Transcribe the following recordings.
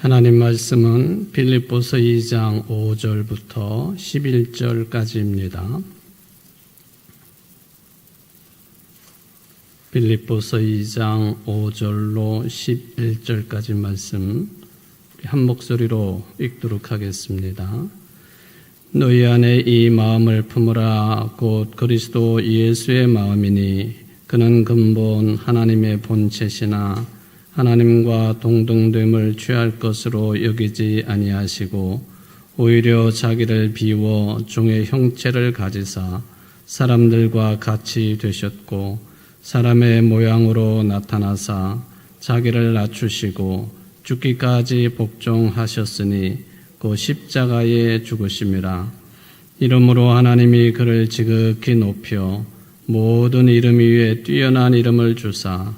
하나님 말씀은 빌립보서 2장 5절부터 11절까지입니다. 빌립보서 2장 5절로 11절까지 말씀 한 목소리로 읽도록 하겠습니다. 너희 안에 이 마음을 품으라. 곧 그리스도 예수의 마음이니 그는 근본 하나님의 본체시나 하나님과 동등됨을 취할 것으로 여기지 아니하시고 오히려 자기를 비워 종의 형체를 가지사 사람들과 같이 되셨고 사람의 모양으로 나타나사 자기를 낮추시고 죽기까지 복종하셨으니 그 십자가에 죽으심이라. 이름으로 하나님이 그를 지극히 높여 모든 이름 위에 뛰어난 이름을 주사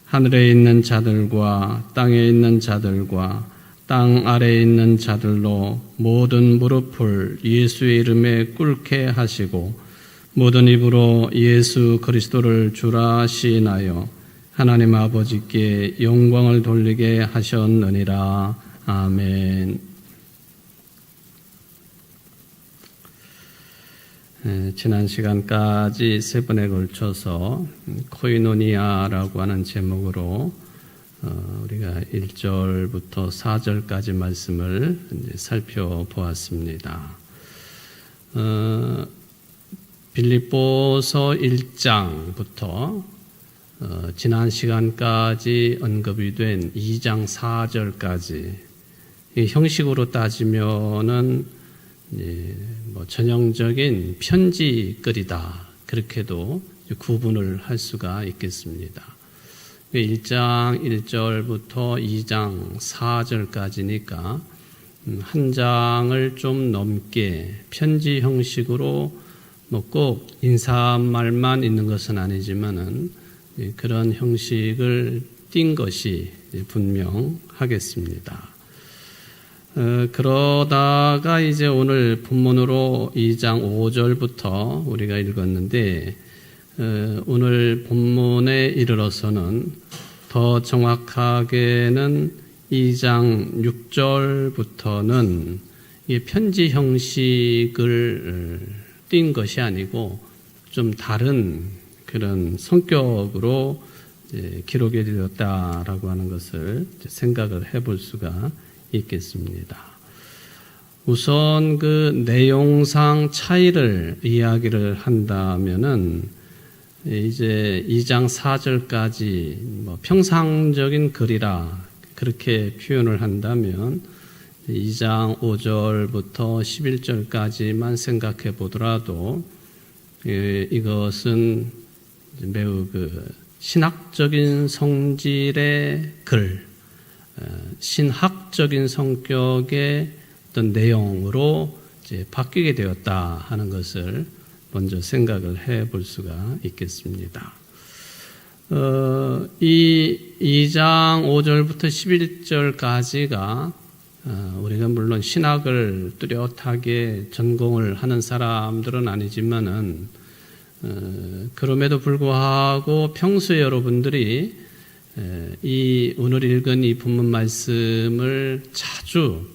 하늘에 있는 자들과 땅에 있는 자들과 땅 아래에 있는 자들로 모든 무릎을 예수의 이름에 꿇게 하시고 모든 입으로 예수 그리스도를 주라 시인하여 하나님 아버지께 영광을 돌리게 하셨느니라. 아멘. 지난 시간까지 세 번에 걸쳐서 코이노니아라고 하는 제목으로 우리가 1절부터 4절까지 말씀을 살펴보았습니다. 빌립보서 1장부터 지난 시간까지 언급이 된 2장 4절까지 이 형식으로 따지면은 전형적인 편지글이다. 그렇게도 구분을 할 수가 있겠습니다. 1장 1절부터 2장 4절까지니까 한 장을 좀 넘게 편지 형식으로 꼭 인사말만 있는 것은 아니지만은 그런 형식을 띈 것이 분명하겠습니다. 그러다가 이제 오늘 본문으로 2장 5절부터 우리가 읽었는데 오늘 본문에 이르러서는 더 정확하게는 2장 6절부터는 이 편지 형식을 띈 것이 아니고 좀 다른 그런 성격으로 기록이 되었다라고 하는 것을 생각을 해볼 수가 있겠습니다. 우선 그 내용상 차이를 이야기를 한다면은 이제 2장 4절까지 평상적인 글이라 그렇게 표현을 한다면 2장 5절부터 11절까지만 생각해 보더라도 이것은 매우 그 신학적인 성질의 글, 신학적인 성격의 어떤 내용으로 이제 바뀌게 되었다 하는 것을 먼저 생각을 해 볼 수가 있겠습니다. 이 2장 5절부터 11절까지가 우리가 물론 신학을 뚜렷하게 전공을 하는 사람들은 아니지만은 그럼에도 불구하고 평소에 여러분들이 이 오늘 읽은 이 본문 말씀을 자주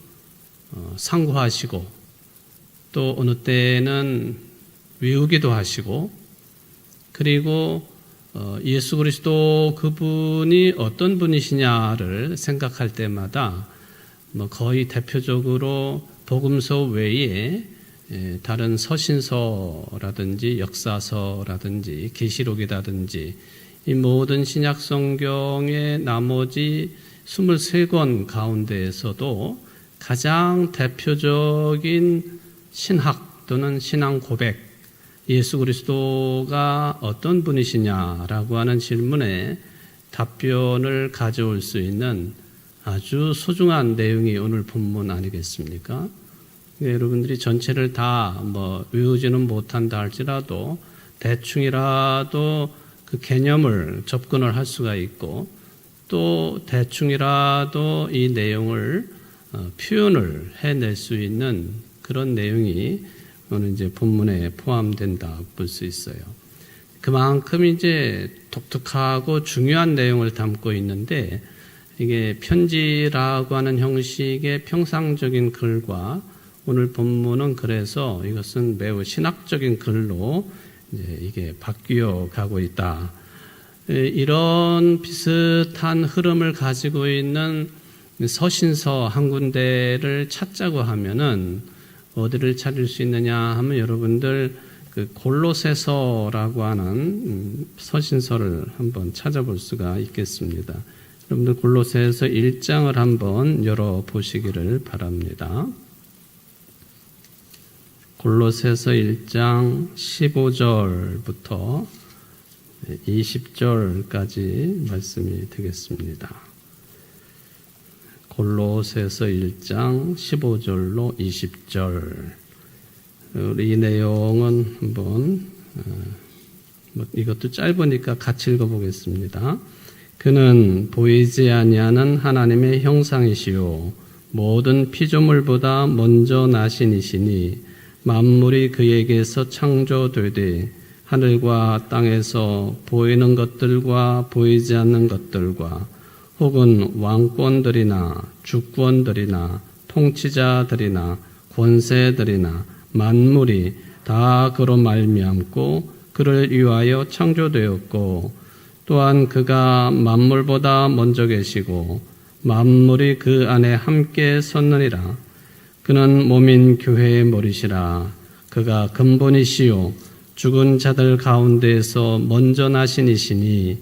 상고하시고 또 어느 때는 외우기도 하시고 그리고 예수 그리스도 그분이 어떤 분이시냐를 생각할 때마다 거의 대표적으로 복음서 외에 다른 서신서라든지 역사서라든지 계시록이라든지 이 모든 신약 성경의 나머지 23권 가운데에서도 가장 대표적인 신학 또는 신앙 고백, 예수 그리스도가 어떤 분이시냐라고 하는 질문에 답변을 가져올 수 있는 아주 소중한 내용이 오늘 본문 아니겠습니까? 여러분들이 전체를 다 외우지는 못한다 할지라도 대충이라도 그 개념을 접근을 할 수가 있고 또 대충이라도 이 내용을 표현을 해낼 수 있는 그런 내용이 오늘 이제 본문에 포함된다 볼 수 있어요. 그만큼 이제 독특하고 중요한 내용을 담고 있는데 이게 편지라고 하는 형식의 평상적인 글과 오늘 본문은 그래서 이것은 매우 신학적인 글로 이제 이게 바뀌어 가고 있다. 이런 비슷한 흐름을 가지고 있는 서신서 한 군데를 찾자고 하면은 어디를 찾을 수 있느냐 하면 여러분들 그 골로새서라고 하는 서신서를 한번 찾아볼 수가 있겠습니다. 여러분들 골로새서 1장을 한번 열어보시기를 바랍니다. 골로새서 1장 15절부터 20절까지 말씀이 되겠습니다. 골로새서 1장 15절로 20절. 우리 이 내용은 한번 이것도 짧으니까 같이 읽어보겠습니다. 그는 보이지 아니하는 하나님의 형상이시요 모든 피조물보다 먼저 나신 이시니 만물이 그에게서 창조되되 하늘과 땅에서 보이는 것들과 보이지 않는 것들과 혹은 왕권들이나 주권들이나 통치자들이나 권세들이나 만물이 다 그로 말미암고 그를 위하여 창조되었고 또한 그가 만물보다 먼저 계시고 만물이 그 안에 함께 섰느니라. 그는 몸인 교회의 머리시라. 그가 근본이시요 죽은 자들 가운데에서 먼저 나신 이시니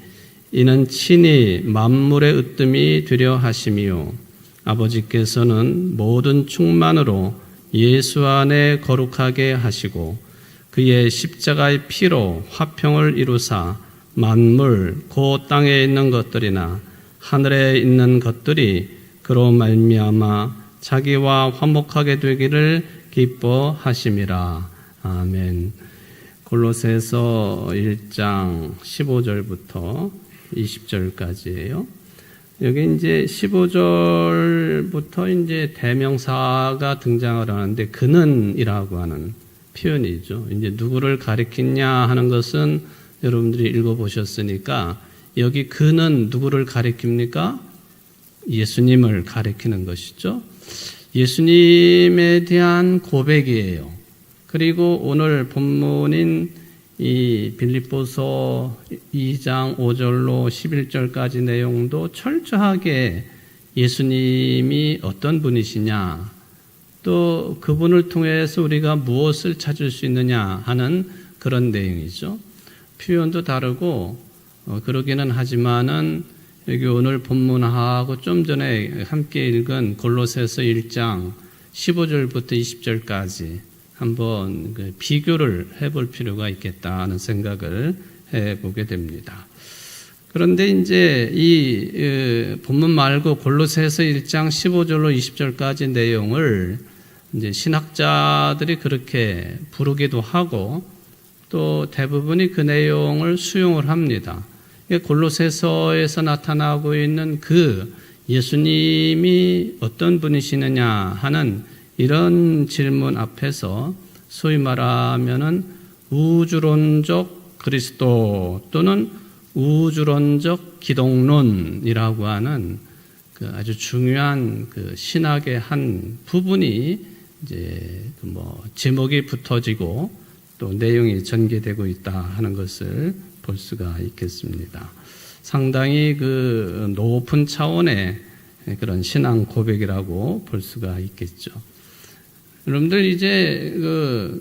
이는 친히 만물의 으뜸이 되려 하심이요 아버지께서는 모든 충만으로 예수 안에 거룩하게 하시고 그의 십자가의 피로 화평을 이루사 만물 곧 땅에 있는 것들이나 하늘에 있는 것들이 그로 말미암아 자기와 화목하게 되기를 기뻐하심이라. 아멘. 골로새서 1장 15절부터 20절까지예요. 여기 이제 15절부터 이제 대명사가 등장을 하는데 그는이라고 하는 표현이죠. 이제 누구를 가리키냐 하는 것은 여러분들이 읽어보셨으니까 여기 그는 누구를 가리킵니까? 예수님을 가리키는 것이죠. 예수님에 대한 고백이에요. 그리고 오늘 본문인 이 빌립보서 2장 5절로 11절까지 내용도 철저하게 예수님이 어떤 분이시냐, 또 그분을 통해서 우리가 무엇을 찾을 수 있느냐 하는 그런 내용이죠. 표현도 다르고 그러기는 하지만은 여기 오늘 본문하고 좀 전에 함께 읽은 골로새서 1장 15절부터 20절까지 한번 비교를 해볼 필요가 있겠다는 생각을 해보게 됩니다. 그런데 이제 이 본문 말고 골로새서 1장 15절로 20절까지 내용을 이제 신학자들이 그렇게 부르기도 하고 또 대부분이 그 내용을 수용을 합니다. 골로새서에서 나타나고 있는 그 예수님이 어떤 분이시느냐 하는 이런 질문 앞에서 소위 말하면은 우주론적 그리스도 또는 우주론적 기독론이라고 하는 그 아주 중요한 그 신학의 한 부분이 이제 제목이 붙어지고 또 내용이 전개되고 있다 하는 것을 볼 수가 있겠습니다. 상당히 그 높은 차원의 그런 신앙 고백이라고 볼 수가 있겠죠. 여러분들 이제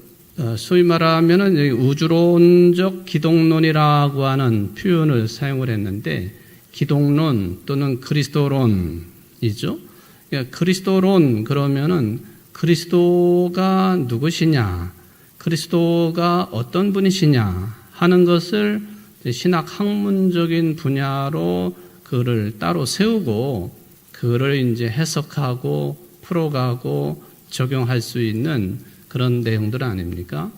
소위 말하면은 우주론적 기독론이라고 하는 표현을 사용을 했는데 기독론 또는 그리스도론이죠. 그러니까 그리스도론 그러면은 그리스도가 누구시냐, 그리스도가 어떤 분이시냐 하는 것을 신학 학문적인 분야로 그를 따로 세우고 그를 이제 해석하고 풀어가고 적용할 수 있는 그런 내용들 아닙니까?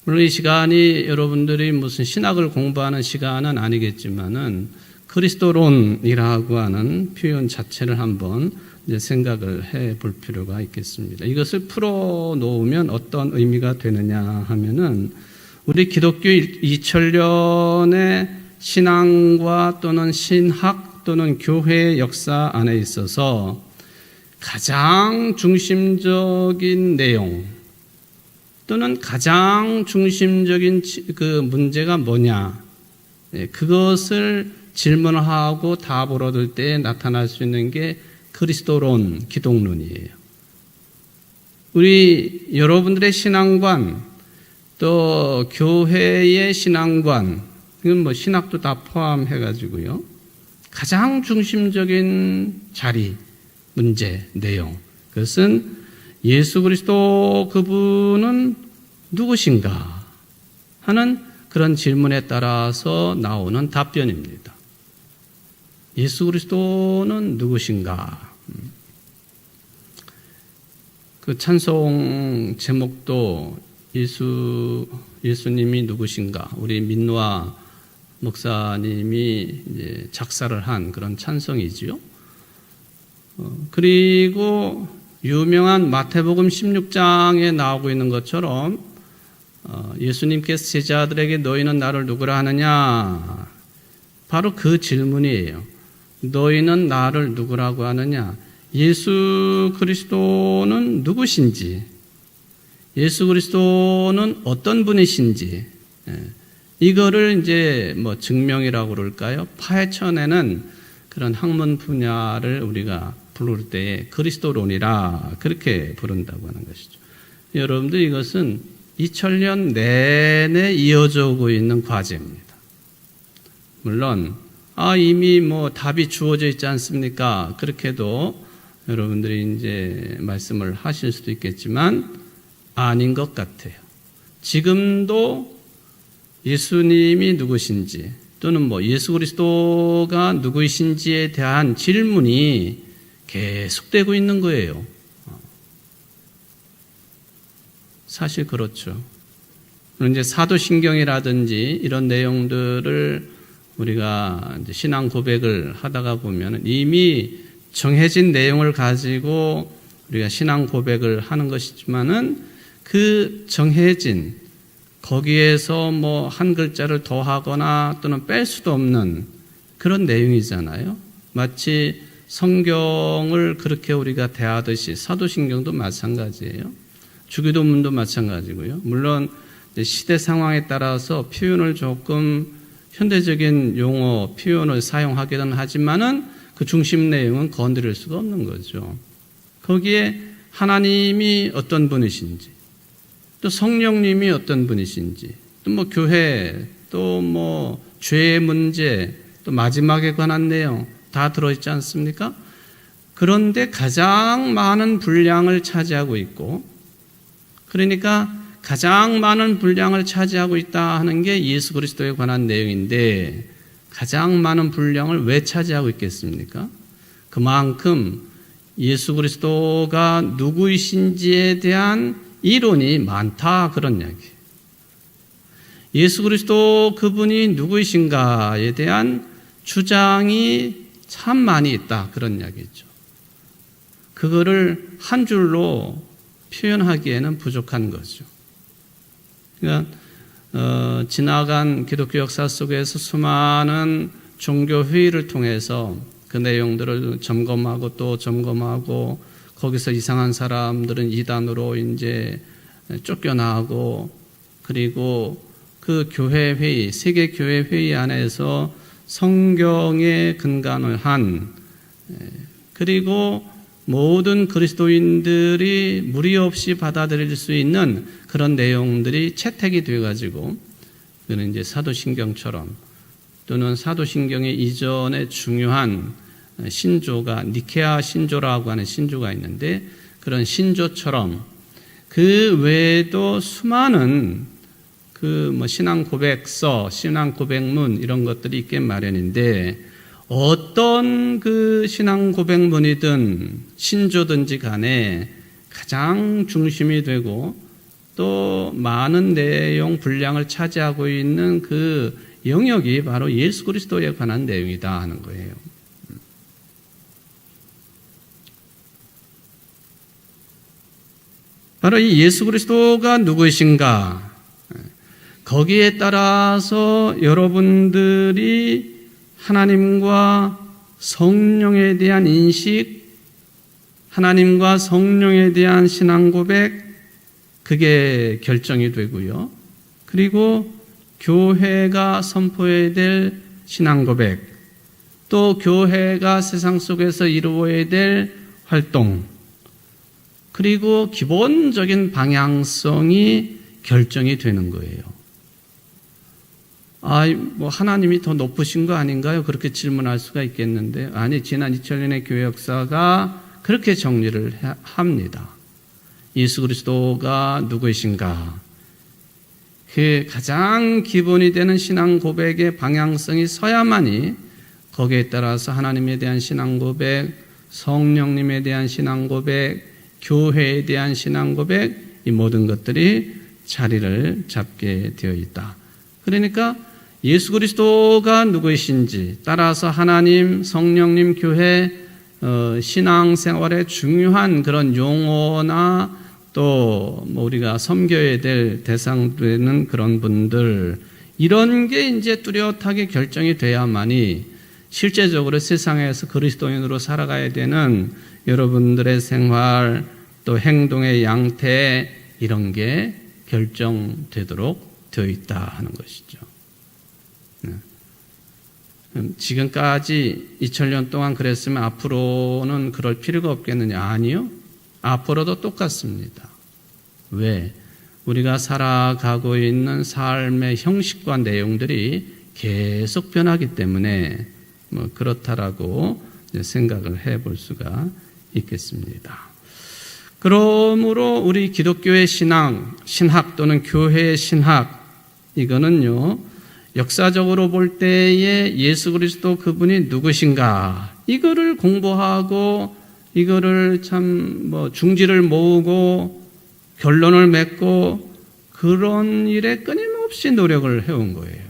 물론 이 시간이 여러분들이 무슨 신학을 공부하는 시간은 아니겠지만은 그리스도론이라고 하는 표현 자체를 한번 이제 생각을 해 볼 필요가 있겠습니다. 이것을 풀어 놓으면 어떤 의미가 되느냐 하면은 우리 기독교 2000년의 신앙과 또는 신학 또는 교회 역사 안에 있어서 가장 중심적인 내용 또는 가장 중심적인 그 문제가 뭐냐, 그것을 질문하고 답을 얻을 때 나타날 수 있는 게 그리스도론, 기독론이에요. 우리 여러분들의 신앙관, 또 교회의 신앙관, 이건 뭐 신학도 다 포함해가지고요. 가장 중심적인 자리, 문제, 내용. 그것은 예수 그리스도 그분은 누구신가 하는 그런 질문에 따라서 나오는 답변입니다. 예수 그리스도는 누구신가? 그 찬송 제목도 예수님이 누구신가? 우리 민노아 목사님이 이제 작사를 한 그런 찬송이지요. 그리고 유명한 마태복음 16장에 나오고 있는 것처럼 예수님께서 제자들에게 너희는 나를 누구라 하느냐? 바로 그 질문이에요. 너희는 나를 누구라고 하느냐? 예수 그리스도는 누구신지, 예수 그리스도는 어떤 분이신지, 이거를 이제 뭐 증명이라고 그럴까요? 파헤쳐내는 그런 학문 분야를 우리가 부를 때에 그리스도론이라 그렇게 부른다고 하는 것이죠. 여러분들 이것은 2000년 내내 이어져 오고 있는 과제입니다. 물론 이미 뭐 답이 주어져 있지 않습니까? 그렇게도 여러분들이 이제 말씀을 하실 수도 있겠지만 아닌 것 같아요. 지금도 예수님이 누구신지 또는 뭐 예수 그리스도가 누구이신지에 대한 질문이 계속되고 있는 거예요. 사실 그렇죠. 이제 사도신경이라든지 이런 내용들을 우리가 이제 신앙 고백을 하다가 보면 이미 정해진 내용을 가지고 우리가 신앙 고백을 하는 것이지만은 그 정해진 거기에서 뭐 한 글자를 더하거나 또는 뺄 수도 없는 그런 내용이잖아요. 마치 성경을 그렇게 우리가 대하듯이 사도신경도 마찬가지예요. 주기도문도 마찬가지고요. 물론 시대 상황에 따라서 표현을 조금 현대적인 용어, 표현을 사용하기는 하지만은 그 중심 내용은 건드릴 수가 없는 거죠. 거기에 하나님이 어떤 분이신지, 또 성령님이 어떤 분이신지, 또 뭐 교회, 또 뭐 죄의 문제, 또 마지막에 관한 내용 다 들어있지 않습니까? 그런데 가장 많은 분량을 차지하고 있고, 그러니까 가장 많은 분량을 차지하고 있다 하는 게 예수 그리스도에 관한 내용인데 가장 많은 분량을 왜 차지하고 있겠습니까? 그만큼 예수 그리스도가 누구이신지에 대한 이론이 많다 그런 이야기예요. 예수 그리스도 그분이 누구이신가에 대한 주장이 참 많이 있다 그런 이야기죠. 그거를 한 줄로 표현하기에는 부족한 거죠. 그러니까 지나간 기독교 역사 속에서 수많은 종교 회의를 통해서 그 내용들을 점검하고 또 점검하고 거기서 이상한 사람들은 이단으로 이제 쫓겨나고 그리고 그 교회 회의, 세계 교회 회의 안에서 성경에 근간을 한 그리고 모든 그리스도인들이 무리 없이 받아들일 수 있는 그런 내용들이 채택이 돼가지고 그는 이제 사도신경처럼 또는 사도신경의 이전에 중요한 신조가 니케아 신조라고 하는 신조가 있는데 그런 신조처럼 그 외에도 수많은 그 뭐 신앙 고백서, 신앙 고백문 이런 것들이 있게 마련인데 어떤 그 신앙 고백문이든 신조든지 간에 가장 중심이 되고 또 많은 내용 분량을 차지하고 있는 그 영역이 바로 예수 그리스도에 관한 내용이다 하는 거예요. 바로 이 예수 그리스도가 누구이신가? 거기에 따라서 여러분들이 하나님과 성령에 대한 인식, 하나님과 성령에 대한 신앙 고백, 그게 결정이 되고요. 그리고 교회가 선포해야 될 신앙 고백, 또 교회가 세상 속에서 이루어야 될 활동, 그리고 기본적인 방향성이 결정이 되는 거예요. 뭐 하나님이 더 높으신 거 아닌가요? 그렇게 질문할 수가 있겠는데, 아니, 지난 2000년의 교회 역사가 그렇게 정리를 합니다. 예수 그리스도가 누구이신가? 그 가장 기본이 되는 신앙 고백의 방향성이 서야만이 거기에 따라서 하나님에 대한 신앙 고백, 성령님에 대한 신앙 고백, 교회에 대한 신앙 고백, 이 모든 것들이 자리를 잡게 되어 있다. 그러니까 예수 그리스도가 누구이신지, 따라서 하나님, 성령님, 교회, 신앙생활에 중요한 그런 용어나 또 우리가 섬겨야 될 대상되는 그런 분들, 이런 게 이제 뚜렷하게 결정이 돼야만이 실제적으로 세상에서 그리스도인으로 살아가야 되는 여러분들의 생활, 또 행동의 양태, 이런 게 결정되도록 되어 있다 하는 것이죠. 지금까지 2000년 동안 그랬으면 앞으로는 그럴 필요가 없겠느냐? 아니요. 앞으로도 똑같습니다. 왜? 우리가 살아가고 있는 삶의 형식과 내용들이 계속 변하기 때문에 그렇다라고 생각을 해볼 수가 있겠습니다. 그러므로 우리 기독교의 신학 또는 교회의 신학, 이거는요, 역사적으로 볼 때에 예수 그리스도 그분이 누구신가, 이거를 공부하고 이거를 중지를 모으고 결론을 맺고 그런 일에 끊임없이 노력을 해온 거예요.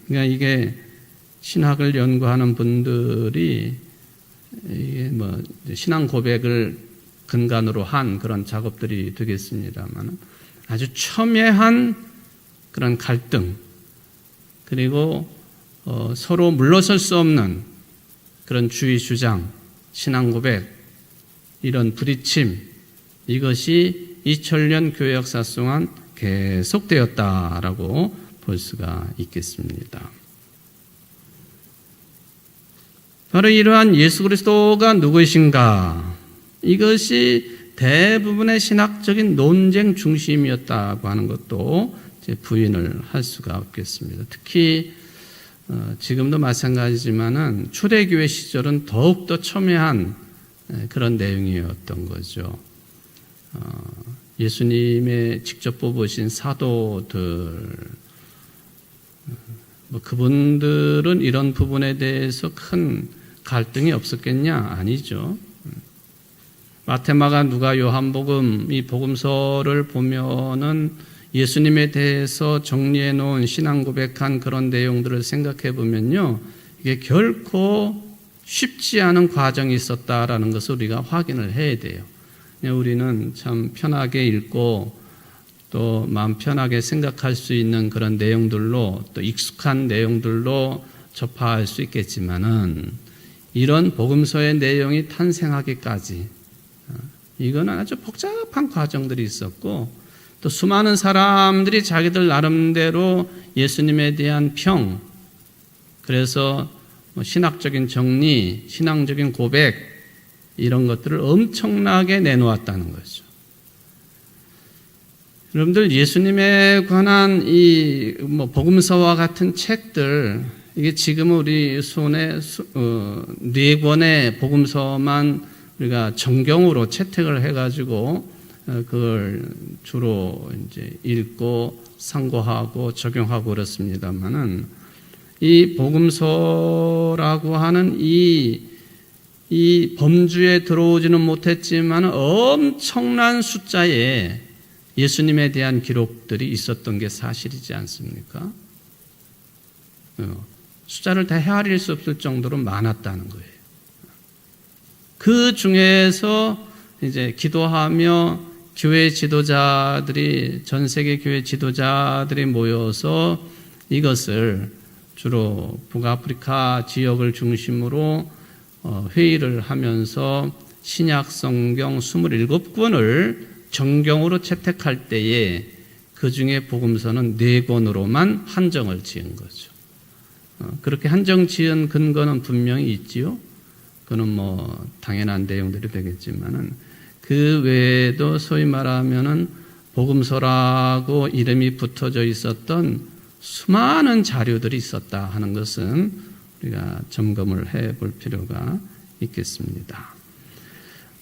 그러니까 이게 신학을 연구하는 분들이 이게 신앙 고백을 근간으로 한 그런 작업들이 되겠습니다만, 아주 첨예한 그런 갈등, 그리고 서로 물러설 수 없는 그런 주의 주장, 신앙 고백, 이런 부딪힘, 이것이 2000년 교회 역사 동안 계속되었다라고 볼 수가 있겠습니다. 바로 이러한 예수 그리스도가 누구이신가, 이것이 대부분의 신학적인 논쟁 중심이었다고 하는 것도 부인을 할 수가 없겠습니다. 특히 지금도 마찬가지지만은 초대교회 시절은 더욱더 첨예한 그런 내용이었던 거죠. 예수님의 직접 뽑으신 사도들, 그분들은 이런 부분에 대해서 큰 갈등이 없었겠냐? 아니죠. 마태마가 누가 요한복음, 이 복음서를 보면은 예수님에 대해서 정리해 놓은 신앙 고백한 그런 내용들을 생각해 보면요, 이게 결코 쉽지 않은 과정이 있었다라는 것을 우리가 확인을 해야 돼요. 우리는 참 편하게 읽고 또 마음 편하게 생각할 수 있는 그런 내용들로, 또 익숙한 내용들로 접할 수 있겠지만은, 이런 복음서의 내용이 탄생하기까지 이거는 아주 복잡한 과정들이 있었고, 또 수많은 사람들이 자기들 나름대로 예수님에 대한 평, 그래서 신학적인 정리, 신앙적인 고백, 이런 것들을 엄청나게 내놓았다는 거죠. 여러분들, 예수님에 관한 이 복음서와 같은 책들, 이게 지금 우리 손에 4권의 복음서만 우리가 정경으로 채택을 해가지고 그걸 주로 이제 읽고 상고하고 적용하고 그렇습니다만은, 이 복음서라고 하는 이 범주에 들어오지는 못했지만 엄청난 숫자의 예수님에 대한 기록들이 있었던 게 사실이지 않습니까? 숫자를 다 헤아릴 수 없을 정도로 많았다는 거예요. 그 중에서 이제 기도하며 교회 지도자들이, 전 세계 교회 지도자들이 모여서 이것을 주로 북아프리카 지역을 중심으로 회의를 하면서 신약 성경 27권을 정경으로 채택할 때에 그 중에 복음서는 4권으로만 한정을 지은 거죠. 그렇게 한정 지은 근거는 분명히 있지요. 그는 뭐 당연한 내용들이 되겠지만은 그 외에도 소위 말하면은 복음서라고 이름이 붙어져 있었던 수많은 자료들이 있었다 하는 것은 우리가 점검을 해볼 필요가 있겠습니다.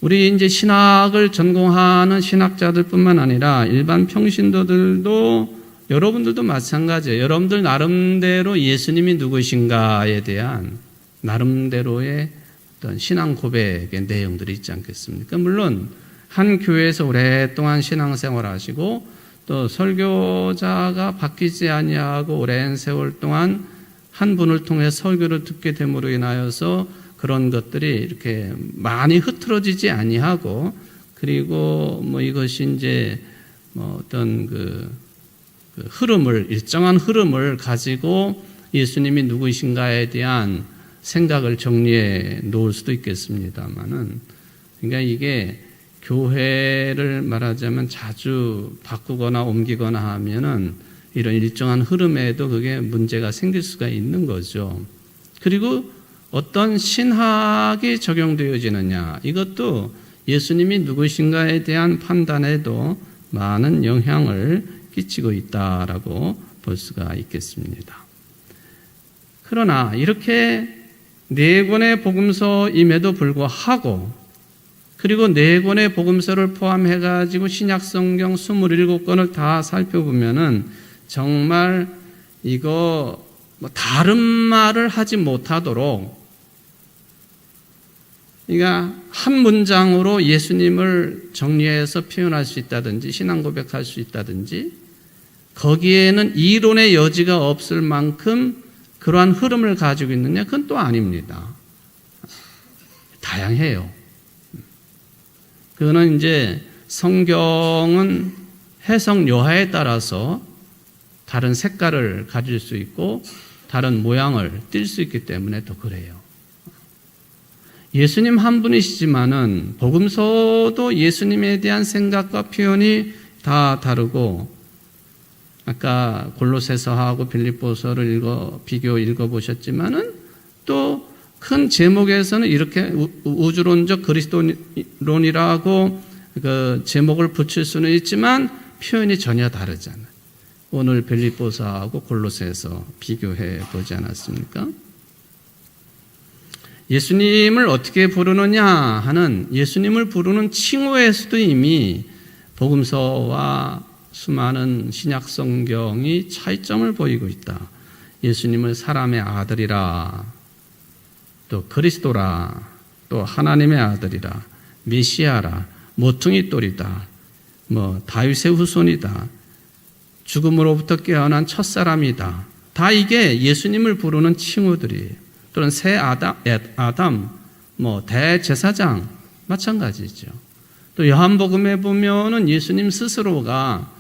우리 이제 신학을 전공하는 신학자들뿐만 아니라 일반 평신도들도 여러분들도 마찬가지예요. 여러분들 나름대로 예수님이 누구신가에 대한 나름대로의 어떤 신앙 고백의 내용들이 있지 않겠습니까? 물론 한 교회에서 오랫동안 신앙생활 하시고 또 설교자가 바뀌지 아니하고 오랜 세월 동안 한 분을 통해 설교를 듣게 됨으로 인하여서 그런 것들이 이렇게 많이 흐트러지지 아니하고 그리고 뭐 이것이 이제 뭐 어떤 그 흐름을 일정한 흐름을 가지고 예수님이 누구이신가에 대한 생각을 정리해 놓을 수도 있겠습니다만은 그러니까 이게 교회를 말하자면 자주 바꾸거나 옮기거나 하면은 이런 일정한 흐름에도 그게 문제가 생길 수가 있는 거죠. 그리고 어떤 신학이 적용되어지느냐 이것도 예수님이 누구신가에 대한 판단에도 많은 영향을 끼치고 있다라고 볼 수가 있겠습니다. 그러나 이렇게 4권의 복음서임에도 불구하고 그리고 4권의 복음서를 포함해가지고 신약성경 27권을 다 살펴보면은 정말 이거 뭐 다른 말을 하지 못하도록 그러니까 한 문장으로 예수님을 정리해서 표현할 수 있다든지 신앙 고백할 수 있다든지 거기에는 이론의 여지가 없을 만큼 그러한 흐름을 가지고 있느냐? 그건 또 아닙니다. 다양해요. 그거는 이제 성경은 해석 여하에 따라서 다른 색깔을 가질 수 있고 다른 모양을 띌 수 있기 때문에 더 그래요. 예수님 한 분이시지만은 복음서도 예수님에 대한 생각과 표현이 다 다르고 아까 골로새서하고 빌립보서를 비교 읽어보셨지만은 또 큰 제목에서는 이렇게 우주론적 그리스도론이라고 그 제목을 붙일 수는 있지만 표현이 전혀 다르잖아요. 오늘 빌립보서하고 골로새서 비교해 보지 않았습니까? 예수님을 어떻게 부르느냐 하는 예수님을 부르는 칭호에서도 이미 복음서와 수많은 신약 성경이 차이점을 보이고 있다. 예수님을 사람의 아들이라, 또 그리스도라, 또 하나님의 아들이라, 메시아라, 모퉁이 돌이다, 뭐 다윗의 후손이다, 죽음으로부터 깨어난 첫사람이다. 다 이게 예수님을 부르는 칭호들이에요. 또는 새 아담, 뭐 대제사장 마찬가지죠. 또 요한복음에 보면은 예수님 스스로가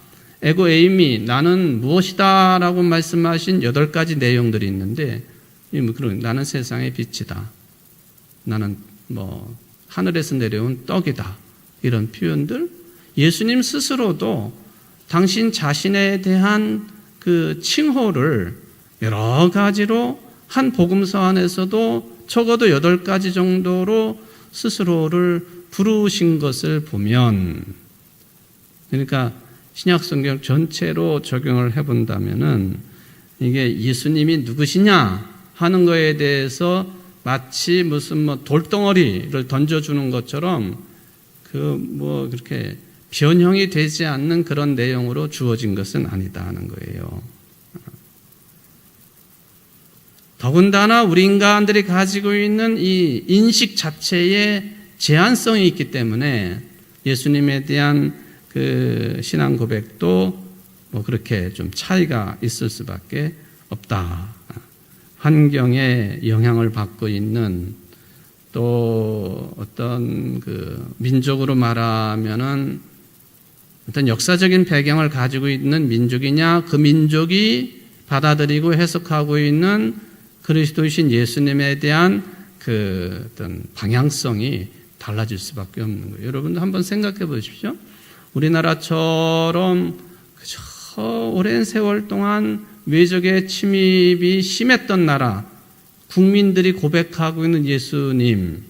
에고 에이미 나는 무엇이다라고 말씀하신 8가지 내용들이 있는데 나는 세상의 빛이다. 나는 뭐 하늘에서 내려온 떡이다. 이런 표현들 예수님 스스로도 당신 자신에 대한 그 칭호를 여러 가지로 한 복음서 안에서도 적어도 8가지 정도로 스스로를 부르신 것을 보면 그러니까 신약성경 전체로 적용을 해본다면은 이게 예수님이 누구시냐 하는 거에 대해서 마치 무슨 뭐 돌덩어리를 던져주는 것처럼 그렇게 변형이 되지 않는 그런 내용으로 주어진 것은 아니다 하는 거예요. 더군다나 우리 인간들이 가지고 있는 이 인식 자체에 제한성이 있기 때문에 예수님에 대한 그 신앙 고백도 뭐 그렇게 좀 차이가 있을 수밖에 없다. 환경에 영향을 받고 있는 또 어떤 그 민족으로 말하면은 어떤 역사적인 배경을 가지고 있는 민족이냐 그 민족이 받아들이고 해석하고 있는 그리스도이신 예수님에 대한 그 어떤 방향성이 달라질 수밖에 없는 거예요. 여러분도 한번 생각해 보십시오. 우리나라처럼 저 오랜 세월 동안 외적의 침입이 심했던 나라, 국민들이 고백하고 있는 예수님하고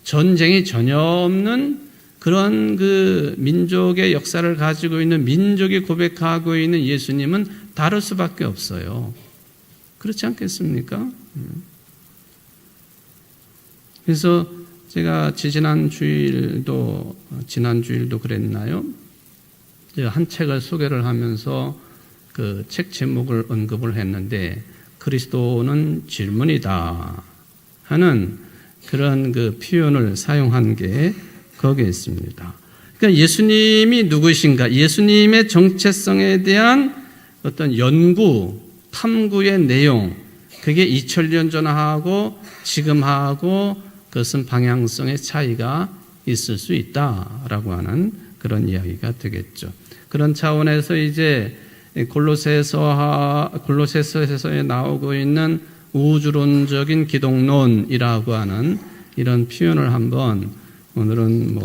전쟁이 전혀 없는 그런 그 민족의 역사를 가지고 있는 민족이 고백하고 있는 예수님은 다를 수밖에 없어요. 그렇지 않겠습니까? 그래서 제가 지난주일도 그랬나요? 제가 한 책을 소개를 하면서 그 책 제목을 언급을 했는데 그리스도는 질문이다 하는 그런 그 표현을 사용한 게 거기에 있습니다. 그러니까 예수님이 누구신가? 예수님의 정체성에 대한 어떤 연구, 탐구의 내용, 그게 2000년 전하고 지금하고 그것은 방향성의 차이가 있을 수 있다라고 하는 그런 이야기가 되겠죠. 그런 차원에서 이제 골로새서에 나오고 있는 우주론적인 기독론이라고 하는 이런 표현을 한번 오늘은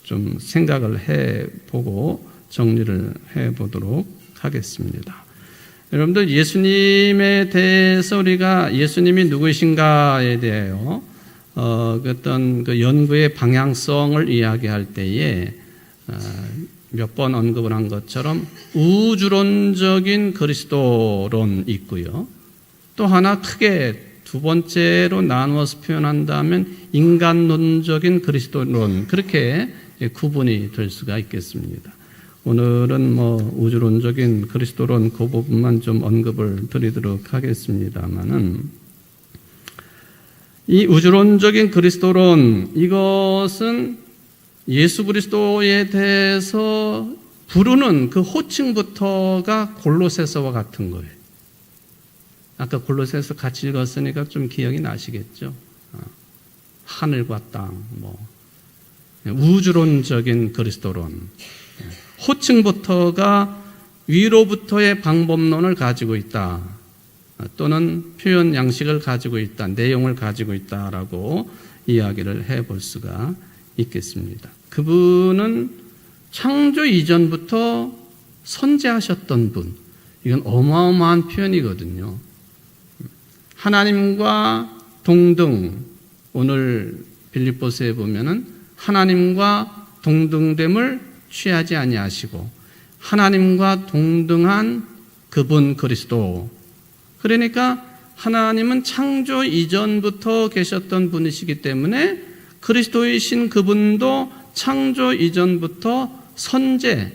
좀 생각을 해보고 정리를 해보도록 하겠습니다. 여러분들 예수님에 대해서 우리가 예수님이 누구이신가에 대하여 어떤 그 연구의 방향성을 이야기할 때에 몇 번 언급을 한 것처럼 우주론적인 그리스도론 있고요. 또 하나 크게 두 번째로 나누어서 표현한다면 인간론적인 그리스도론, 그렇게 구분이 될 수가 있겠습니다. 오늘은 우주론적인 그리스도론 그 부분만 좀 언급을 드리도록 하겠습니다만은 이 우주론적인 그리스도론, 이것은 예수 그리스도에 대해서 부르는 그 호칭부터가 골로새서와 같은 거예요. 아까 골로새서 같이 읽었으니까 좀 기억이 나시겠죠? 하늘과 땅, 우주론적인 그리스도론. 호칭부터가 위로부터의 방법론을 가지고 있다. 또는 표현 양식을 가지고 있다. 내용을 가지고 있다라고 이야기를 해볼 수가 있겠습니다. 그분은 창조 이전부터 선재하셨던 분. 이건 어마어마한 표현이거든요. 하나님과 동등, 오늘 빌립보서에 보면은 하나님과 동등됨을 취하지 아니하시고 하나님과 동등한 그분 그리스도. 그러니까 하나님은 창조 이전부터 계셨던 분이시기 때문에 그리스도이신 그분도 창조 이전부터 선재,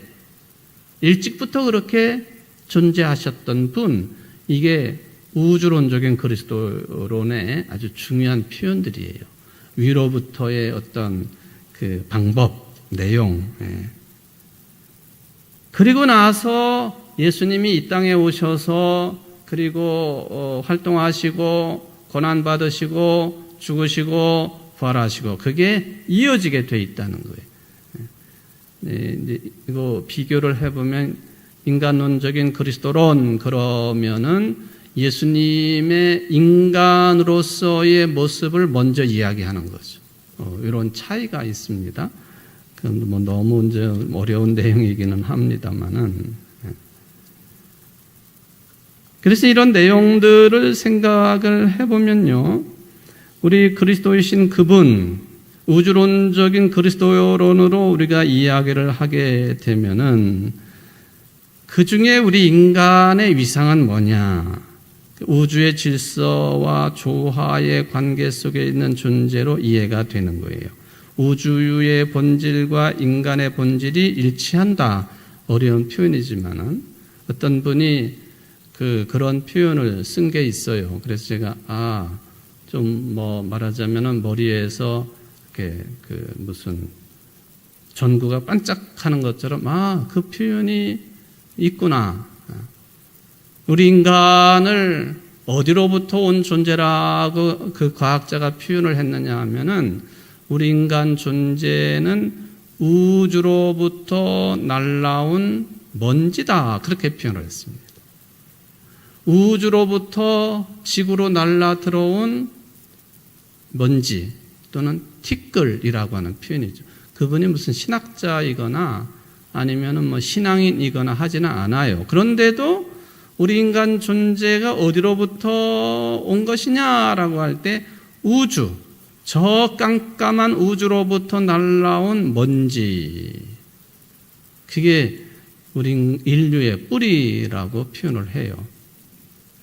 일찍부터 그렇게 존재하셨던 분, 이게 우주론적인 그리스도론의 아주 중요한 표현들이에요. 위로부터의 어떤 그 방법, 내용. 그리고 나서 예수님이 이 땅에 오셔서 그리고 활동하시고 고난받으시고 죽으시고 부활하시고 그게 이어지게 돼 있다는 거예요. 이제 이거 비교를 해보면 인간론적인 그리스도론 그러면은 예수님의 인간으로서의 모습을 먼저 이야기하는 거죠. 이런 차이가 있습니다. 그건 너무 이제 어려운 내용이기는 합니다만은. 그래서 이런 내용들을 생각을 해보면요. 우리 그리스도이신 그분, 우주론적인 그리스도론으로 우리가 이야기를 하게 되면은 그 중에 우리 인간의 위상은 뭐냐? 우주의 질서와 조화의 관계 속에 있는 존재로 이해가 되는 거예요. 우주의 본질과 인간의 본질이 일치한다. 어려운 표현이지만은 어떤 분이 그런 표현을 쓴 게 있어요. 그래서 제가 좀 말하자면은 머리에서 이렇게 무슨 전구가 반짝하는 것처럼 그 표현이 있구나. 우리 인간을 어디로부터 온 존재라고 그 과학자가 표현을 했느냐 하면은 우리 인간 존재는 우주로부터 날라온 먼지다. 그렇게 표현을 했습니다. 우주로부터 지구로 날라 들어온 먼지 또는 티끌이라고 하는 표현이죠. 그분이 무슨 신학자이거나 아니면은 뭐 신앙인이거나 하지는 않아요. 그런데도 우리 인간 존재가 어디로부터 온 것이냐라고 할 때 우주, 저 깜깜한 우주로부터 날라온 먼지, 그게 우리 인류의 뿌리라고 표현을 해요.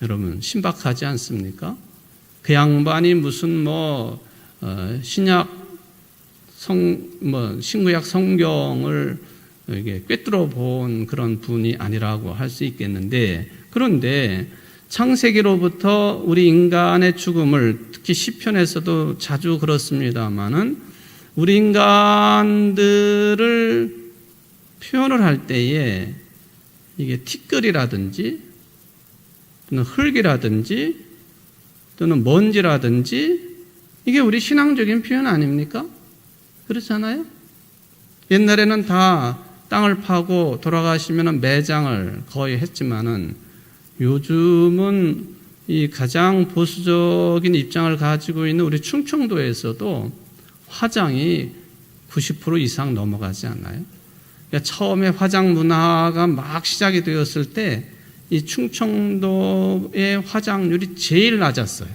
여러분 신박하지 않습니까? 그 양반이 무슨 신구약 성경을 이게 꿰뚫어 본 그런 분이 아니라고 할 수 있겠는데, 그런데 창세기로부터 우리 인간의 죽음을, 특히 시편에서도 자주 그렇습니다만은 우리 인간들을 표현을 할 때에 이게 티끌이라든지 또는 흙이라든지 또는 먼지라든지 이게 우리 신앙적인 표현 아닙니까? 그렇잖아요? 옛날에는 다 땅을 파고 돌아가시면 매장을 거의 했지만은 요즘은 이 가장 보수적인 입장을 가지고 있는 우리 충청도에서도 화장이 90% 이상 넘어가지 않나요? 그러니까 처음에 화장 문화가 막 시작이 되었을 때 이 충청도의 화장률이 제일 낮았어요.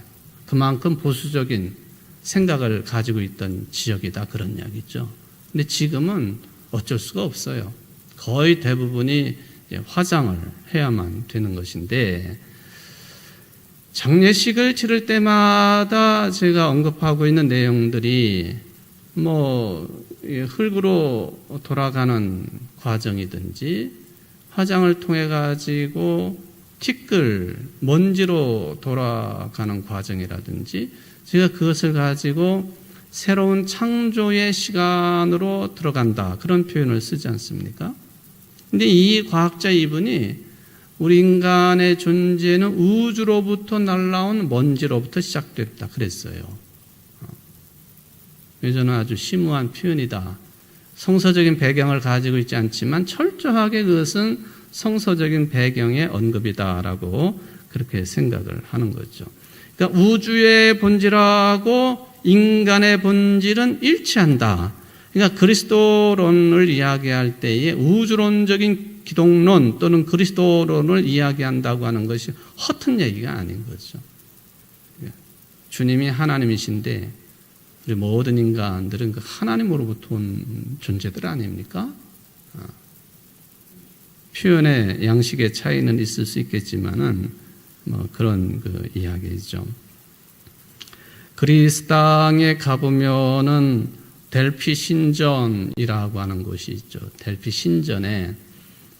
그만큼 보수적인 생각을 가지고 있던 지역이다, 그런 이야기죠. 근데 지금은 어쩔 수가 없어요. 거의 대부분이 화장을 해야만 되는 것인데, 장례식을 치를 때마다 제가 언급하고 있는 내용들이 흙으로 돌아가는 과정이든지 화장을 통해 가지고 티끌, 먼지로 돌아가는 과정이라든지, 제가 그것을 가지고 새로운 창조의 시간으로 들어간다, 그런 표현을 쓰지 않습니까? 근데 이 과학자 이분이 우리 인간의 존재는 우주로부터 날라온 먼지로부터 시작됐다 그랬어요. 저는 아주 심오한 표현이다. 성서적인 배경을 가지고 있지 않지만 철저하게 그것은 성서적인 배경의 언급이다라고 그렇게 생각을 하는 거죠. 그러니까 우주의 본질하고 인간의 본질은 일치한다. 그러니까 그리스도론을 이야기할 때에 우주론적인 기독론 또는 그리스도론을 이야기한다고 하는 것이 허튼 얘기가 아닌 거죠. 주님이 하나님이신데 우리 모든 인간들은 그 하나님으로부터 온 존재들 아닙니까? 표현의 양식의 차이는 있을 수 있겠지만은 그런 그 이야기죠. 그리스 땅에 가보면은 델피 신전이라고 하는 곳이 있죠. 델피 신전에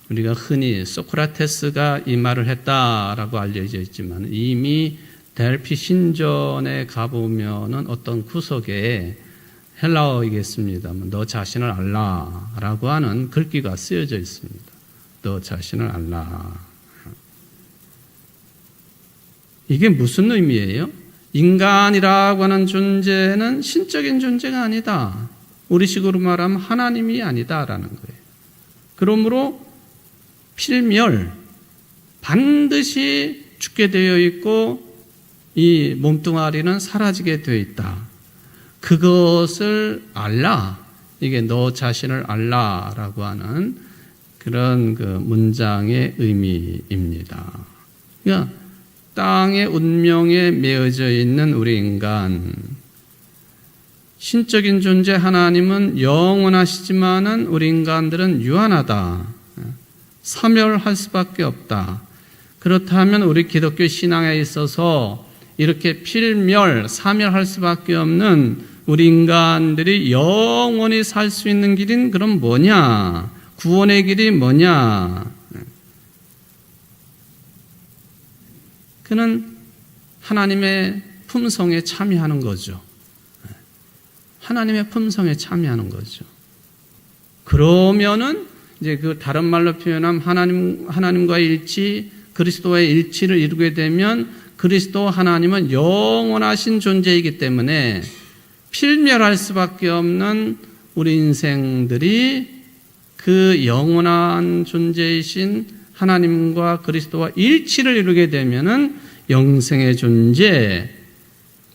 우리가 흔히 소크라테스가 이 말을 했다라고 알려져 있지만, 이미 델피 신전에 가보면은 어떤 구석에 헬라어이겠습니다만 너 자신을 알라라고 하는 글귀가 쓰여져 있습니다. 너 자신을 알라. 이게 무슨 의미예요? 인간이라고 하는 존재는 신적인 존재가 아니다. 우리식으로 말하면 하나님이 아니다라는 거예요. 그러므로 필멸, 반드시 죽게 되어 있고 이 몸뚱아리는 사라지게 되어 있다. 그것을 알라. 이게 너 자신을 알라라고 하는 그런 그 문장의 의미입니다. 그러니까 땅의 운명에 매어져 있는 우리 인간, 신적인 존재 하나님은 영원하시지만은 우리 인간들은 유한하다. 사멸할 수밖에 없다. 그렇다면 우리 기독교 신앙에 있어서 이렇게 필멸, 사멸할 수밖에 없는 우리 인간들이 영원히 살 수 있는 길은 그럼 뭐냐? 구원의 길이 뭐냐? 그는 하나님의 품성에 참여하는 거죠. 하나님의 품성에 참여하는 거죠. 그러면은 이제 그 다른 말로 표현하면 하나님과의 일치, 그리스도와의 일치를 이루게 되면 그리스도 하나님은 영원하신 존재이기 때문에 필멸할 수밖에 없는 우리 인생들이 그 영원한 존재이신 하나님과 그리스도와 일치를 이루게 되면은 영생의 존재,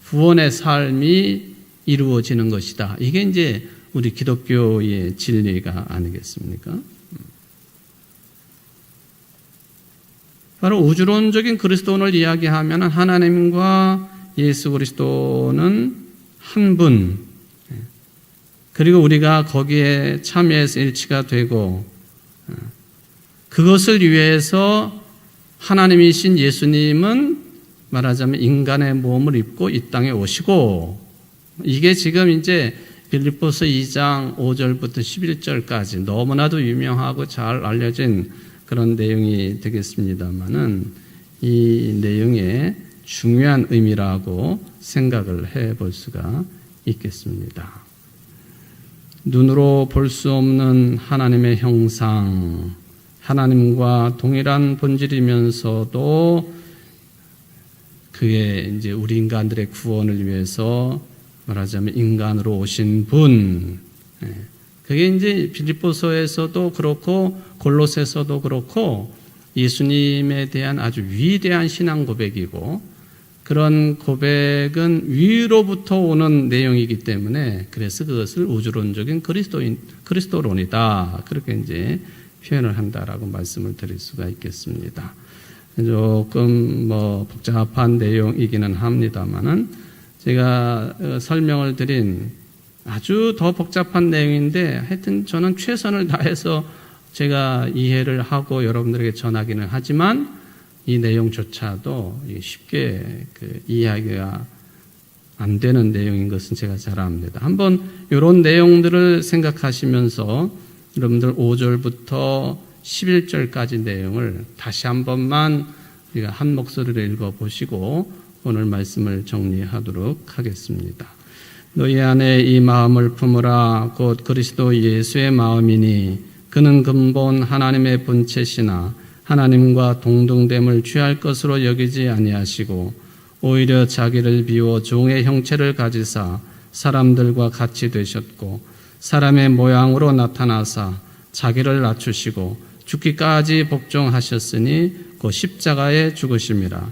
구원의 삶이 이루어지는 것이다. 이게 이제 우리 기독교의 진리가 아니겠습니까? 바로 우주론적인 그리스도론을 이야기하면 하나님과 예수 그리스도는 한 분, 그리고 우리가 거기에 참여해서 일치가 되고, 그것을 위해서 하나님이신 예수님은 말하자면 인간의 몸을 입고 이 땅에 오시고, 이게 지금 이제 빌립보서 2장 5절부터 11절까지 너무나도 유명하고 잘 알려진 그런 내용이 되겠습니다만은 이 내용의 중요한 의미라고 생각을 해볼 수가 있겠습니다. 눈으로 볼 수 없는 하나님의 형상, 하나님과 동일한 본질이면서도 그게 이제 우리 인간들의 구원을 위해서 말하자면 인간으로 오신 분, 그게 이제 빌립보서에서도 그렇고 골로새서도 그렇고 예수님에 대한 아주 위대한 신앙 고백이고, 그런 고백은 위로부터 오는 내용이기 때문에 그래서 그것을 우주론적인 그리스도론이다, 그렇게 이제 표현을 한다라고 말씀을 드릴 수가 있겠습니다. 조금 복잡한 내용이기는 합니다만은 제가 설명을 드린 아주 더 복잡한 내용인데 하여튼 저는 최선을 다해서 제가 이해를 하고 여러분들에게 전하기는 하지만 이 내용조차도 쉽게 이해하기가 안 되는 내용인 것은 제가 잘 압니다. 한번 이런 내용들을 생각하시면서 여러분들 5절부터 11절까지 내용을 다시 한 번만 우리가 한 목소리로 읽어보시고 오늘 말씀을 정리하도록 하겠습니다. 너희 안에 이 마음을 품으라. 곧 그리스도 예수의 마음이니 그는 근본 하나님의 본체시나 하나님과 동등됨을 취할 것으로 여기지 아니하시고 오히려 자기를 비워 종의 형체를 가지사 사람들과 같이 되셨고 사람의 모양으로 나타나사 자기를 낮추시고 죽기까지 복종하셨으니 곧 십자가에 죽으심이라.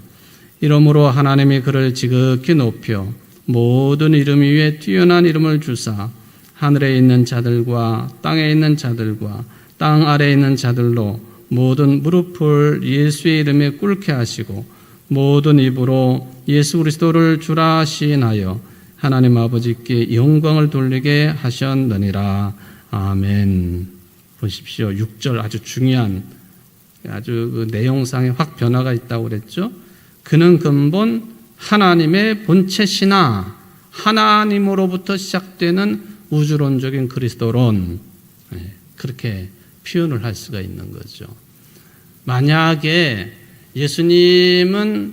이러므로 하나님이 그를 지극히 높여 모든 이름 위에 뛰어난 이름을 주사 하늘에 있는 자들과 땅에 있는 자들과 땅 아래에 있는 자들로 모든 무릎을 예수의 이름에 꿇게 하시고 모든 입으로 예수 그리스도를 주라 시인하여 하나님 아버지께 영광을 돌리게 하셨느니라. 아멘. 보십시오. 6절 아주 중요한 아주 그 내용상에 확 변화가 있다고 그랬죠. 그는 근본 하나님의 본체시나 하나님으로부터 시작되는 우주론적인 그리스도론, 그렇게 표현을 할 수가 있는 거죠. 만약에 예수님은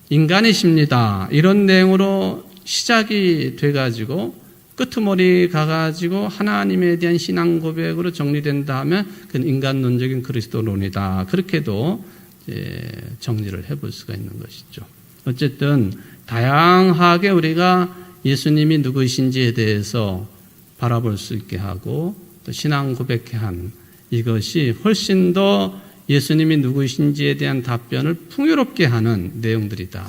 인간이십니다, 이런 내용으로 시작이 돼가지고 끄트머리 가가지고 하나님에 대한 신앙 고백으로 정리된다 하면 그건 인간론적인 그리스도론이다, 그렇게도 정리를 해볼 수가 있는 것이죠. 어쨌든 다양하게 우리가 예수님이 누구이신지에 대해서 바라볼 수 있게 하고 또 신앙 고백해 한 이것이 훨씬 더 예수님이 누구이신지에 대한 답변을 풍요롭게 하는 내용들이다.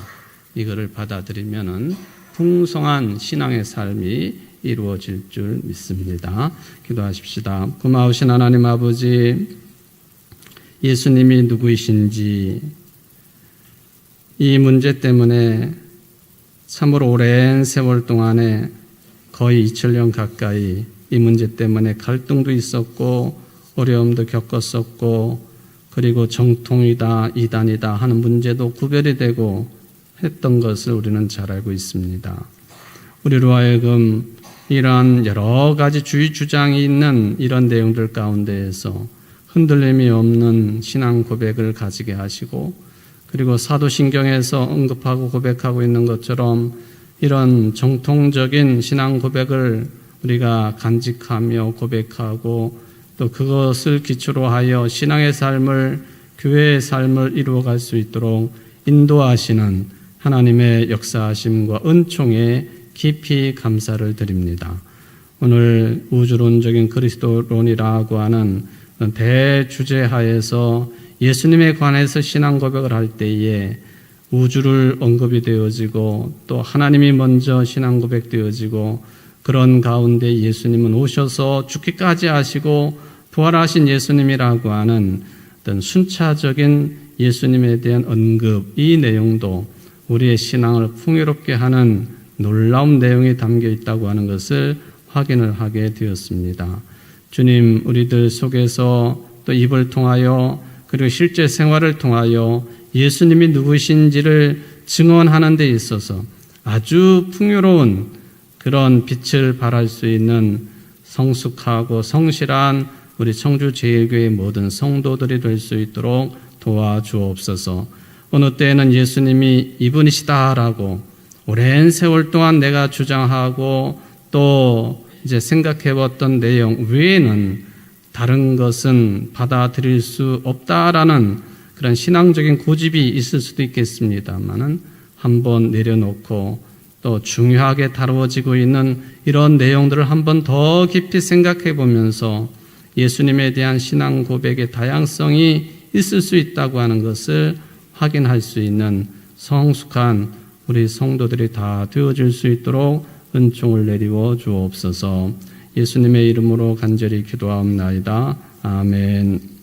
이거를 받아들이면은 풍성한 신앙의 삶이 이루어질 줄 믿습니다. 기도하십시다. 고마우신 하나님 아버지, 예수님이 누구이신지 이 문제 때문에 참으로 오랜 세월 동안에 거의 2000년 가까이 이 문제 때문에 갈등도 있었고 어려움도 겪었었고 그리고 정통이다 이단이다 하는 문제도 구별이 되고 했던 것을 우리는 잘 알고 있습니다. 우리로 하여금 이러한 여러 가지 주의 주장이 있는 이런 내용들 가운데에서 흔들림이 없는 신앙 고백을 가지게 하시고 그리고 사도신경에서 언급하고 고백하고 있는 것처럼 이런 정통적인 신앙 고백을 우리가 간직하며 고백하고 또 그것을 기초로 하여 신앙의 삶을, 교회의 삶을 이루어갈 수 있도록 인도하시는 하나님의 역사하심과 은총에 깊이 감사를 드립니다. 오늘 우주론적인 그리스도론이라고 하는 대주제 하에서 예수님에 관해서 신앙 고백을 할 때에 우주를 언급이 되어지고 또 하나님이 먼저 신앙 고백되어지고 그런 가운데 예수님은 오셔서 죽기까지 하시고 부활하신 예수님이라고 하는 어떤 순차적인 예수님에 대한 언급, 이 내용도 우리의 신앙을 풍요롭게 하는 놀라운 내용이 담겨 있다고 하는 것을 확인을 하게 되었습니다. 주님, 우리들 속에서 또 입을 통하여 그리고 실제 생활을 통하여 예수님이 누구신지를 증언하는 데 있어서 아주 풍요로운 그런 빛을 발할 수 있는 성숙하고 성실한 우리 청주제일교회 모든 성도들이 될 수 있도록 도와주옵소서. 어느 때에는 예수님이 이분이시다라고 오랜 세월 동안 내가 주장하고 또 이제 생각해봤던 내용 외에는 다른 것은 받아들일 수 없다라는 그런 신앙적인 고집이 있을 수도 있겠습니다만은 한번 내려놓고 또 중요하게 다루어지고 있는 이런 내용들을 한번 더 깊이 생각해 보면서 예수님에 대한 신앙 고백의 다양성이 있을 수 있다고 하는 것을 확인할 수 있는 성숙한 우리 성도들이 다 되어질 수 있도록 은총을 내리워 주옵소서. 예수님의 이름으로 간절히 기도하옵나이다. 아멘.